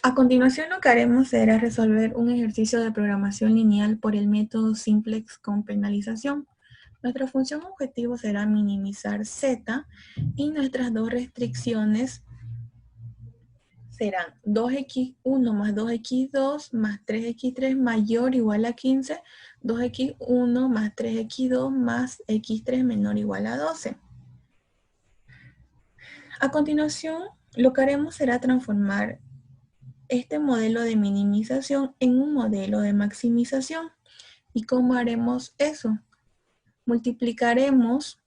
A continuación lo que haremos será resolver un ejercicio de programación lineal por el método simplex con penalización. Nuestra función objetivo será minimizar z y nuestras dos restricciones serán 2x1 más 2x2 más 3x3 mayor o igual a 15, 2x1 más 3x2 más x3 menor o igual a 12. A continuación, lo que haremos será transformar este modelo de minimización en un modelo de maximización. ¿Y cómo haremos eso? Multiplicaremos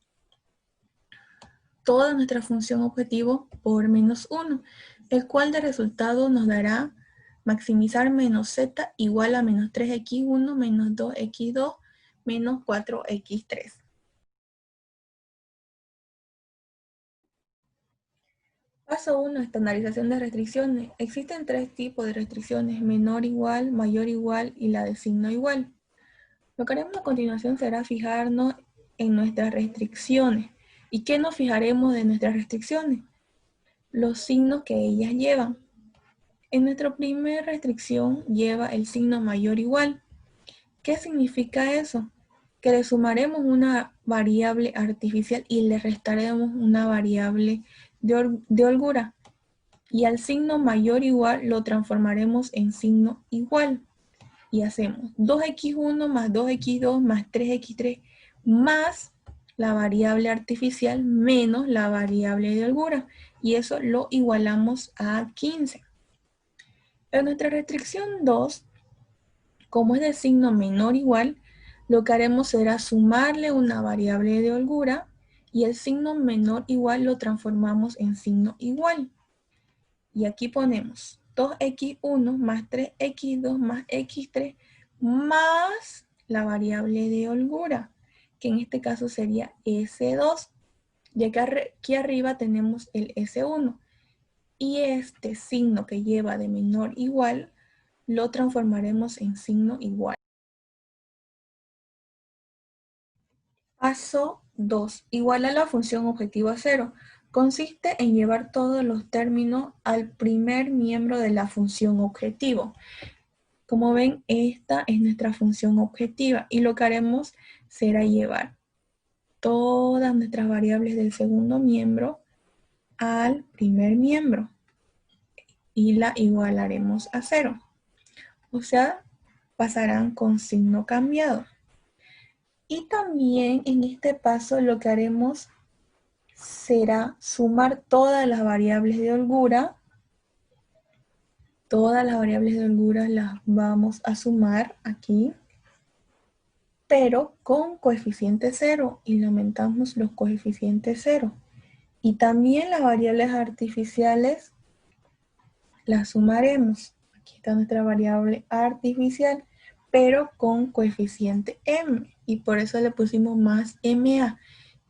toda nuestra función objetivo por menos 1, el cual de resultado nos dará maximizar menos z igual a menos 3x1 menos 2x2 menos 4x3. Paso 1. Estandarización de restricciones. Existen tres tipos de restricciones: menor igual, mayor igual y la de signo igual. Lo que haremos a continuación será fijarnos en nuestras restricciones. ¿Y qué nos fijaremos de nuestras restricciones? Los signos que ellas llevan. En nuestra primera restricción lleva el signo mayor igual. ¿Qué significa eso? Que le sumaremos una variable artificial y le restaremos una variable de holgura. Y al signo mayor igual lo transformaremos en signo igual. Y hacemos 2x1 más 2x2 más 3x3 más la variable artificial menos la variable de holgura. Y eso lo igualamos a 15. En nuestra restricción 2, como es de signo menor igual, lo que haremos será sumarle una variable de holgura y el signo menor igual lo transformamos en signo igual. Y aquí ponemos 2x1 más 3x2 más x3 más la variable de holgura, que en este caso sería S2, ya que aquí arriba tenemos el S1. Y este signo que lleva de menor igual lo transformaremos en signo igual. Paso 2. Igualar la función objetivo a 0. Consiste en llevar todos los términos al primer miembro de la función objetivo. Como ven, esta es nuestra función objetiva y lo que haremos será llevar todas nuestras variables del segundo miembro al primer miembro y la igualaremos a 0. O sea, pasarán con signo cambiado. Y también en este paso lo que haremos será sumar todas las variables de holgura. Todas las variables de holgura las vamos a sumar aquí, pero con coeficiente 0, y aumentamos los coeficientes 0. Y también las variables artificiales las sumaremos. Aquí está nuestra variable artificial, pero con coeficiente m, y por eso le pusimos más ma,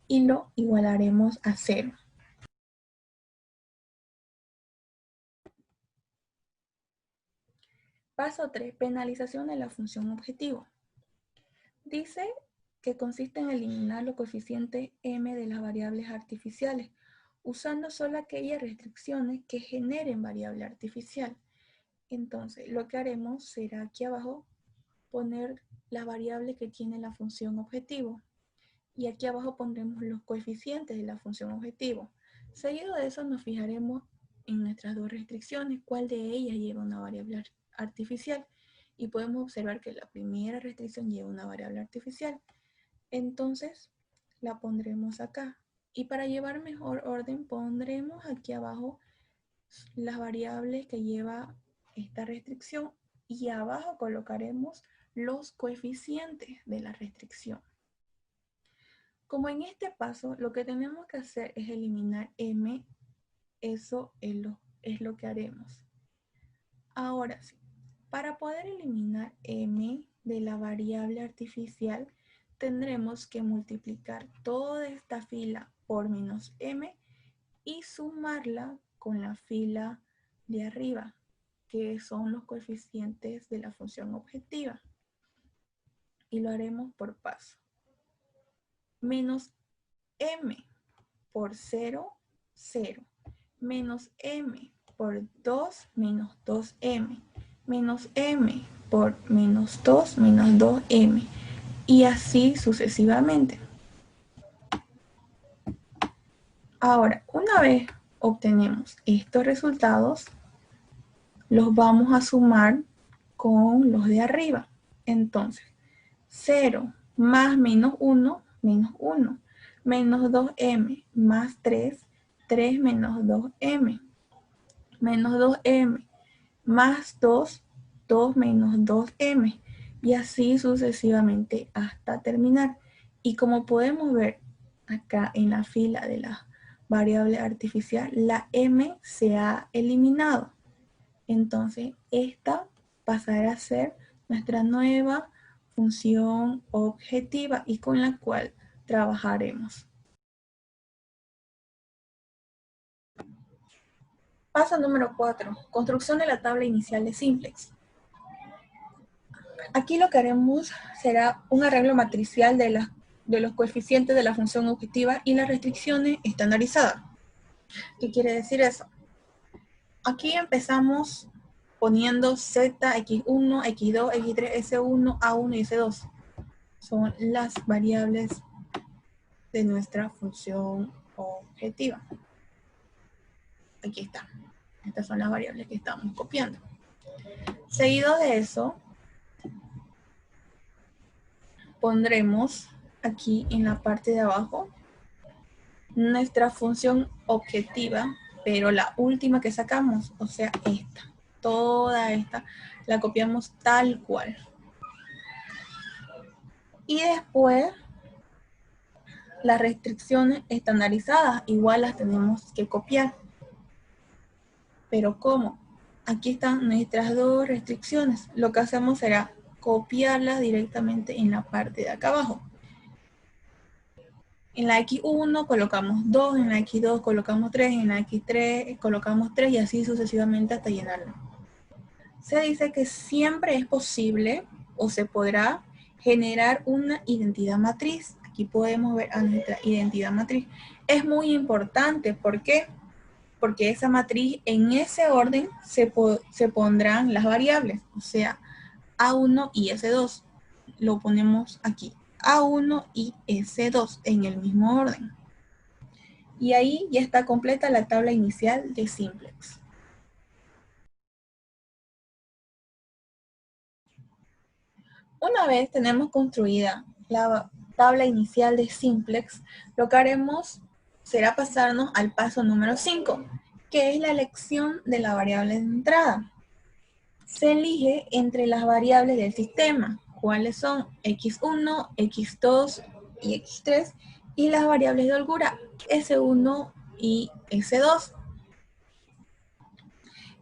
y lo igualaremos a 0. Paso 3. Penalización de la función objetivo. Dice que consiste en eliminar los coeficientes m de las variables artificiales, usando solo aquellas restricciones que generen variable artificial. Entonces, lo que haremos será aquí abajo poner la variable que tiene la función objetivo. Y aquí abajo pondremos los coeficientes de la función objetivo. Seguido de eso nos fijaremos en nuestras dos restricciones, cuál de ellas lleva una variable artificial. Y podemos observar que la primera restricción lleva una variable artificial. Entonces la pondremos acá. Y para llevar mejor orden pondremos aquí abajo las variables que lleva esta restricción y abajo colocaremos los coeficientes de la restricción. Como en este paso lo que tenemos que hacer es eliminar m, eso es lo que haremos. Ahora sí, para poder eliminar m de la variable artificial, tendremos que multiplicar toda esta fila por menos m y sumarla con la fila de arriba, que son los coeficientes de la función objetiva. Y lo haremos por paso. Menos m por 0, 0. menos m por 2 menos 2m, menos m por menos 2 menos 2m, y así sucesivamente. Ahora, una vez obtenemos estos resultados, los vamos a sumar con los de arriba. Entonces, 0 más menos 1, menos 1. Menos 2m más 3, 3 menos 2m. Menos 2m más 2, 2 menos 2m. Y así sucesivamente hasta terminar. Y como podemos ver acá en la fila de la variable artificial, la m se ha eliminado. Entonces, esta pasará a ser nuestra nueva función objetiva y con la cual trabajaremos. Paso número 4. Construcción de la tabla inicial de simplex. Aquí lo que haremos será un arreglo matricial de los coeficientes de la función objetiva y las restricciones estandarizadas. ¿Qué quiere decir eso? Aquí empezamos poniendo z, x1, x2, x3, s1, a1 y s2. Son las variables de nuestra función objetiva. Aquí está. Estas son las variables que estamos copiando. Seguido de eso, pondremos aquí en la parte de abajo nuestra función objetiva, pero la última que sacamos, o sea, esta. Toda esta la copiamos tal cual. Y después, las restricciones estandarizadas, igual las tenemos que copiar. Pero ¿cómo? Aquí están nuestras dos restricciones. Lo que hacemos será copiarlas directamente en la parte de acá abajo. En la X1 colocamos 2, en la X2 colocamos 3, en la X3 colocamos 3 y así sucesivamente hasta llenarlo. Se dice que siempre es posible o se podrá generar una identidad matriz. Aquí podemos ver a nuestra identidad matriz. Es muy importante, ¿por qué? Porque esa matriz, en ese orden, se pondrán las variables, o sea, A1 y S2. Lo ponemos aquí, A1 y S2, en el mismo orden. Y ahí ya está completa la tabla inicial de simplex. Una vez tenemos construida la tabla inicial de simplex, lo que haremos será pasarnos al paso número 5, que es la elección de la variable de entrada. Se elige entre las variables del sistema, cuáles son x1, x2 y x3, y las variables de holgura, s1 y s2.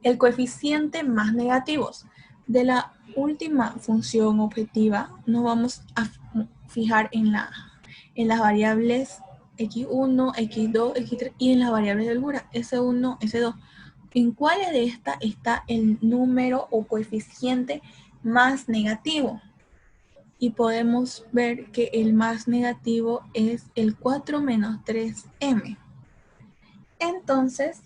El coeficiente más negativos. De la última función objetiva, nos vamos a fijar en las variables x1, x2, x3 y en las variables de holgura, s1, s2. ¿En cuáles de estas está el número o coeficiente más negativo? Y podemos ver que el más negativo es el 4 menos 3m. Entonces,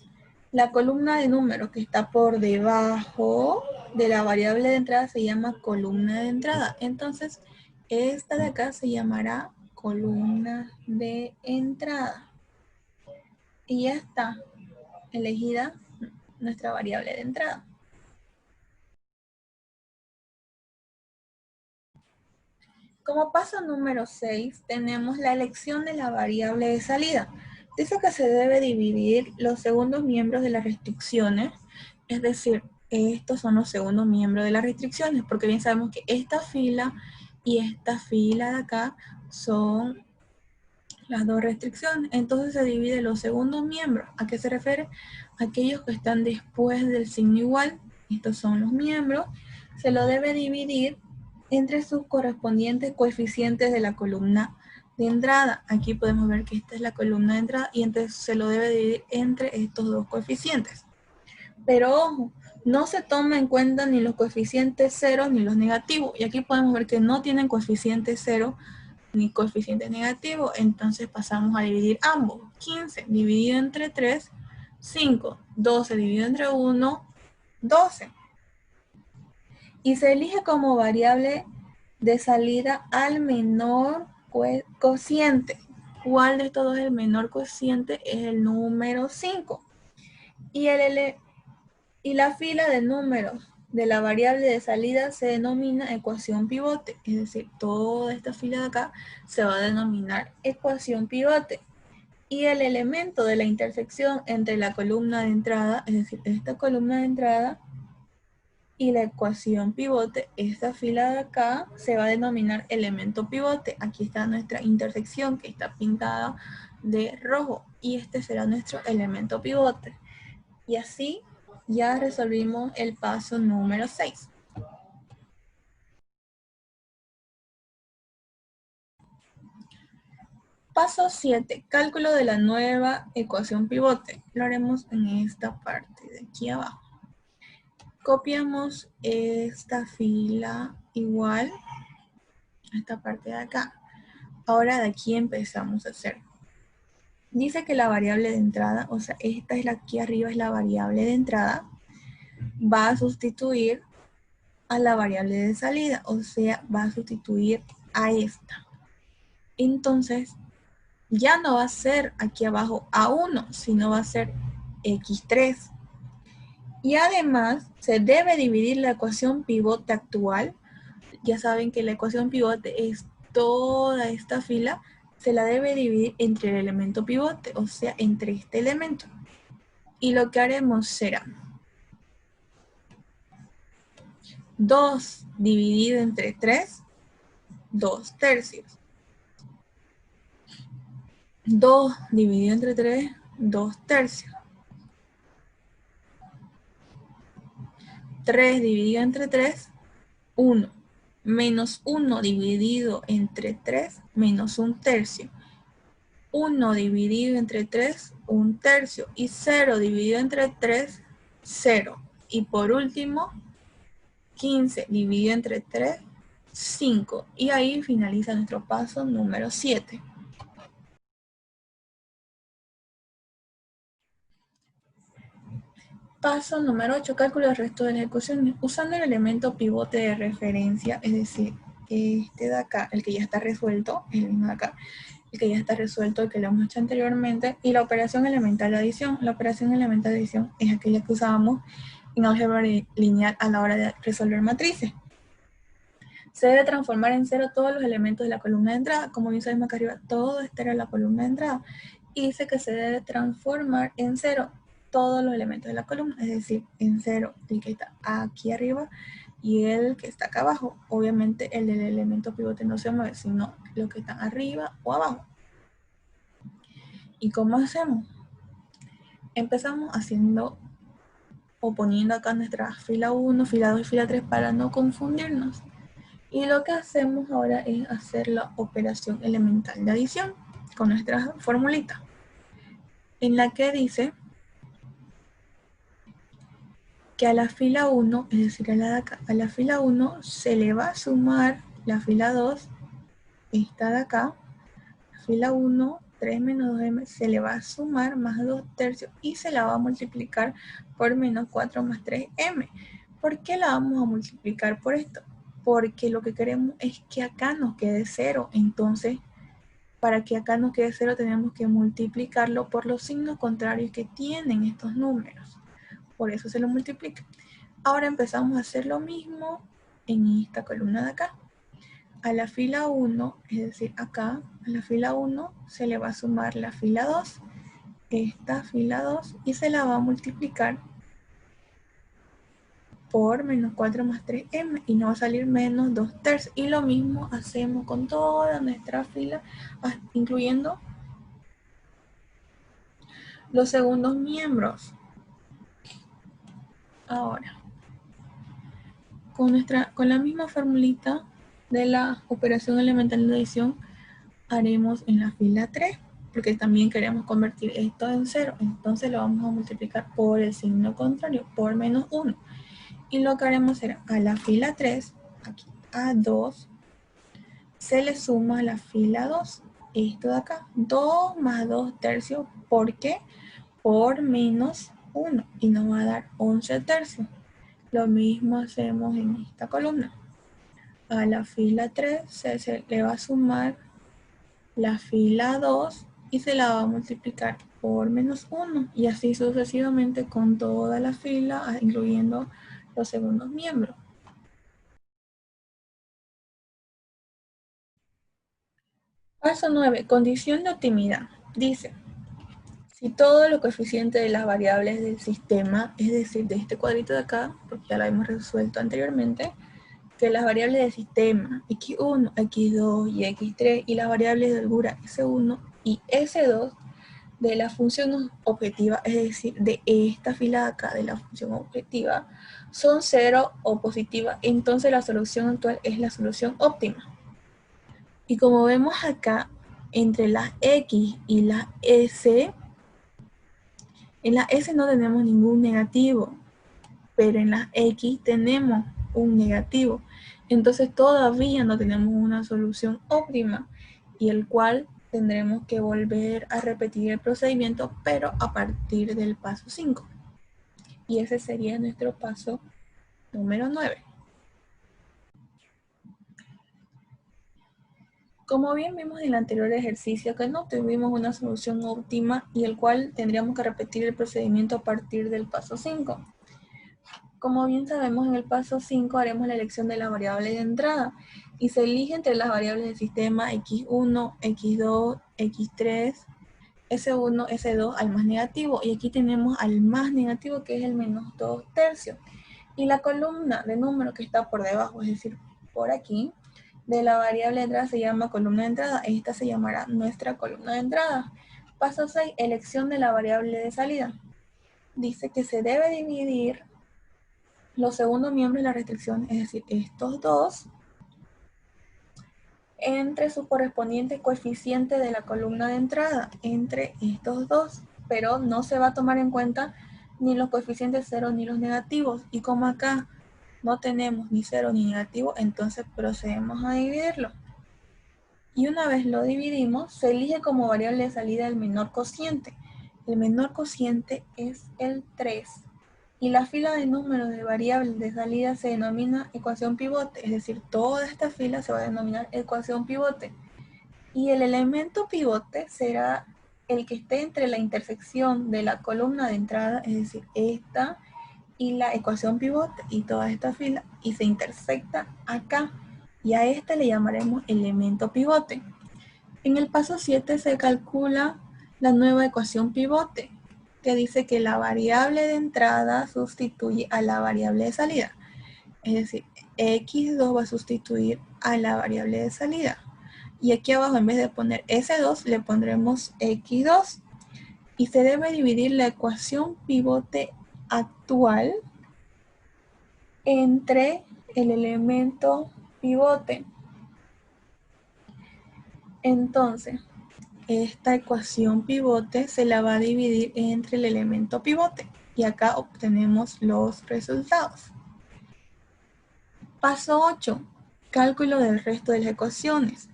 la columna de números que está por debajo de la variable de entrada se llama columna de entrada. Entonces, esta de acá se llamará columna de entrada. Y ya está elegida nuestra variable de entrada. Como paso número 6, tenemos la elección de la variable de salida. Dice que se debe dividir los segundos miembros de las restricciones, es decir, estos son los segundos miembros de las restricciones, porque bien sabemos que esta fila y esta fila de acá son las dos restricciones. Entonces se divide los segundos miembros. ¿A qué se refiere? Aquellos que están después del signo igual. Estos son los miembros. Se lo debe dividir entre sus correspondientes coeficientes de la columna de entrada. Aquí podemos ver que esta es la columna de entrada y entonces se lo debe dividir entre estos dos coeficientes. Pero ojo, no se toma en cuenta ni los coeficientes ceros ni los negativos. Y aquí podemos ver que no tienen coeficiente cero ni coeficiente negativo, entonces pasamos a dividir ambos. 15 dividido entre 3 5. 12 dividido entre 1, 12. Y se elige como variable de salida al menor cociente. ¿Cuál de estos es el menor cociente? Es el número 5. Y, y la fila de números de la variable de salida se denomina ecuación pivote. Es decir, toda esta fila de acá se va a denominar ecuación pivote. Y el elemento de la intersección entre la columna de entrada, es decir, esta columna de entrada, y la ecuación pivote, esta fila de acá, se va a denominar elemento pivote. Aquí está nuestra intersección que está pintada de rojo y este será nuestro elemento pivote. Y así ya resolvimos el paso número 6. Paso 7, cálculo de la nueva ecuación pivote. Lo haremos en esta parte de aquí abajo. Copiamos esta fila igual a esta parte de acá. Ahora de aquí empezamos a hacer. Dice que la variable de entrada, o sea, esta es la aquí arriba es la variable de entrada, va a sustituir a la variable de salida, o sea, va a sustituir a esta. Entonces, ya no va a ser aquí abajo A1, sino va a ser X3. Y además, se debe dividir la ecuación pivote actual. Ya saben que la ecuación pivote es toda esta fila, se la debe dividir entre el elemento pivote, o sea, entre este elemento. Y lo que haremos será 2 dividido entre 3, 2 tercios. 2 dividido entre 3, 2 tercios. 3 dividido entre 3, 1. Menos 1 dividido entre 3, menos 1 tercio. 1 dividido entre 3, 1 tercio. Y 0 dividido entre 3, 0. Y por último, 15 dividido entre 3, 5. Y ahí finaliza nuestro paso número 7. Paso número 8, cálculo del resto de las ecuaciones. Usando el elemento pivote de referencia, es decir, este de acá, el que ya está resuelto, el mismo de acá, el que ya está resuelto, el que lo hemos hecho anteriormente, y la operación elemental de adición. La operación elemental de adición es aquella que usábamos en álgebra lineal a la hora de resolver matrices. Se debe transformar en cero todos los elementos de la columna de entrada. Como bien sabemos acá arriba, todo esto era la columna de entrada. Y dice que se debe transformar en cero todos los elementos de la columna, es decir, en cero el que está aquí arriba y el que está acá abajo. Obviamente el del elemento pivote no se mueve, sino los que están arriba o abajo. ¿Y cómo hacemos? Empezamos haciendo o poniendo acá nuestra fila 1, fila 2 y fila 3 para no confundirnos. Y lo que hacemos ahora es hacer la operación elemental de adición con nuestra formulita, en la que dice que a la fila 1, es decir, a la de acá, a la fila 1 se le va a sumar la fila 2, esta de acá, la fila 1, 3 menos 2m, se le va a sumar más 2 tercios y se la va a multiplicar por menos 4 más 3m. ¿Por qué la vamos a multiplicar por esto? Porque lo que queremos es que acá nos quede 0, entonces para que acá nos quede 0 tenemos que multiplicarlo por los signos contrarios que tienen estos números. Por eso se lo multiplica. Ahora empezamos a hacer lo mismo en esta columna de acá. A la fila 1, es decir, acá, a la fila 1 se le va a sumar la fila 2, esta fila 2, y se la va a multiplicar por menos 4 más 3m, y nos va a salir menos 2 tercios. Y lo mismo hacemos con toda nuestra fila, incluyendo los segundos miembros. Ahora, con la misma formulita de la operación elemental de adición, haremos en la fila 3, porque también queremos convertir esto en 0. Entonces lo vamos a multiplicar por el signo contrario, por menos 1. Y lo que haremos será a la fila 3, aquí a 2, se le suma a la fila 2, esto de acá, 2 más 2 tercios. ¿Por qué? por menos 1 y nos va a dar 11 tercios. Lo mismo hacemos en esta columna. A la fila 3 se le va a sumar la fila 2 y se la va a multiplicar por menos 1 y así sucesivamente con toda la fila, incluyendo los segundos miembros. Paso 9. Condición de optimidad. Dice, si todos los coeficientes de las variables del sistema, es decir, de este cuadrito de acá, porque ya lo hemos resuelto anteriormente, que las variables del sistema x1, x2 y x3 y las variables de holgura s1 y s2 de la función objetiva, es decir, de esta fila de acá de la función objetiva, son 0 o positiva, entonces la solución actual es la solución óptima. Y como vemos acá, entre las x y la s, en la s no tenemos ningún negativo, pero en la x tenemos un negativo. Entonces todavía no tenemos una solución óptima y el cual tendremos que volver a repetir el procedimiento, pero a partir del paso 5. Y ese sería nuestro paso número 9. Como bien vimos en el anterior ejercicio, que no tuvimos una solución óptima y el cual tendríamos que repetir el procedimiento a partir del paso 5. Como bien sabemos, en el paso 5 haremos la elección de la variable de entrada y se elige entre las variables del sistema x1, x2, x3, s1, s2 al más negativo. Y aquí tenemos al más negativo, que es el menos 2 tercios. Y la columna de número que está por debajo, es decir, por aquí, de la variable de entrada se llama columna de entrada. Esta se llamará nuestra columna de entrada. Paso 6, elección de la variable de salida. Dice que se debe dividir los segundos miembros de la restricción, es decir, estos dos, entre su correspondiente coeficiente de la columna de entrada, entre estos dos, pero no se va a tomar en cuenta ni los coeficientes cero ni los negativos, y como acá no tenemos ni cero ni negativo, entonces procedemos a dividirlo. Y una vez lo dividimos, se elige como variable de salida el menor cociente. El menor cociente es el 3. Y la fila de números de variables de salida se denomina ecuación pivote, es decir, toda esta fila se va a denominar ecuación pivote. Y el elemento pivote será el que esté entre la intersección de la columna de entrada, es decir, esta y la ecuación pivote y toda esta fila, y se intersecta acá. Y a este le llamaremos elemento pivote. En el paso 7 se calcula la nueva ecuación pivote, que dice que la variable de entrada sustituye a la variable de salida. Es decir, x2 va a sustituir a la variable de salida. Y aquí abajo, en vez de poner s2, le pondremos x2. Y se debe dividir la ecuación pivote actual entre el elemento pivote. Entonces, esta ecuación pivote se la va a dividir entre el elemento pivote y acá obtenemos los resultados. Paso 8. Cálculo del resto de las ecuaciones.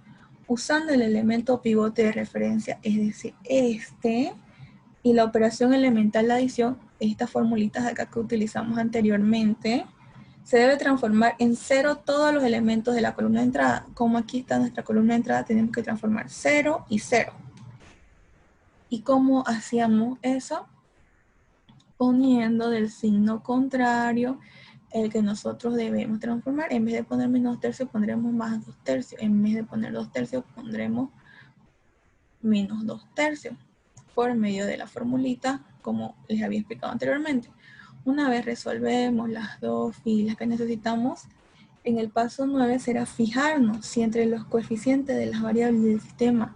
Usando el elemento pivote de referencia, es decir, este, y la operación elemental de adición, estas formulitas de acá que utilizamos anteriormente, se debe transformar en 0 todos los elementos de la columna de entrada. Como aquí está nuestra columna de entrada, tenemos que transformar 0 y 0. ¿Y cómo hacíamos eso? Poniendo del signo contrario el que nosotros debemos transformar. En vez de poner menos tercios, pondremos más 2 tercios. En vez de poner 2 tercios, pondremos menos 2 tercios. Por medio de la formulita, como les había explicado anteriormente. Una vez resolvemos las dos filas que necesitamos, en el paso 9 será fijarnos si entre los coeficientes de las variables del sistema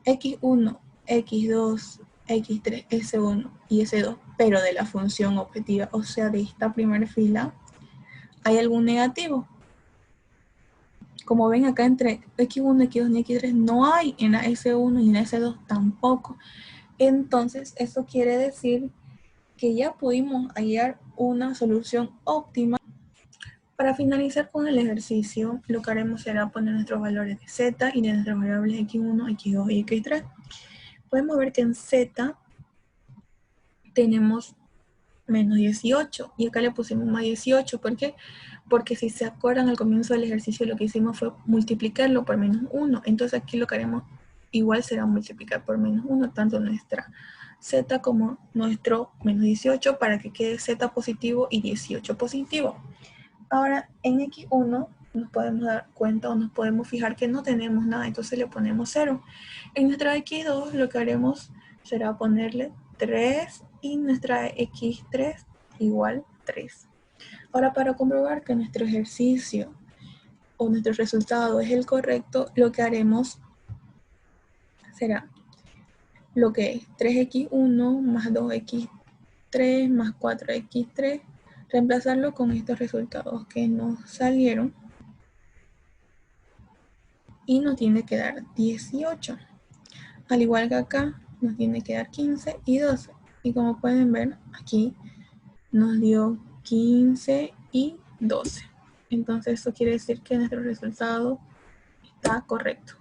x1, x2, x3, s1 y s2, pero de la función objetiva, o sea, de esta primera fila, hay algún negativo. Como ven acá entre x1, x2 y x3 no hay, en la s1 y en la s2 tampoco. Entonces, eso quiere decir que ya pudimos hallar una solución óptima. Para finalizar con el ejercicio, lo que haremos será poner nuestros valores de z y de nuestras variables x1, x2 y x3. Podemos ver que en z tenemos menos 18 y acá le pusimos más 18. ¿Por qué? Porque si se acuerdan al comienzo del ejercicio lo que hicimos fue multiplicarlo por menos 1. Entonces aquí lo que haremos igual será multiplicar por menos 1 tanto nuestra z como nuestro menos 18 para que quede z positivo y 18 positivo. Ahora en x1 nos podemos dar cuenta o nos podemos fijar que no tenemos nada, entonces le ponemos 0. En nuestra x2 lo que haremos será ponerle 3 y nuestra x3 igual 3. Ahora para comprobar que nuestro ejercicio o nuestro resultado es el correcto, lo que haremos será lo que es 3x1 más 2x3 más 4x3, reemplazarlo con estos resultados que nos salieron y nos tiene que dar 18. Al igual que acá, nos tiene que dar 15 y 12. Y como pueden ver, aquí nos dio 15 y 12. Entonces eso quiere decir que nuestro resultado está correcto.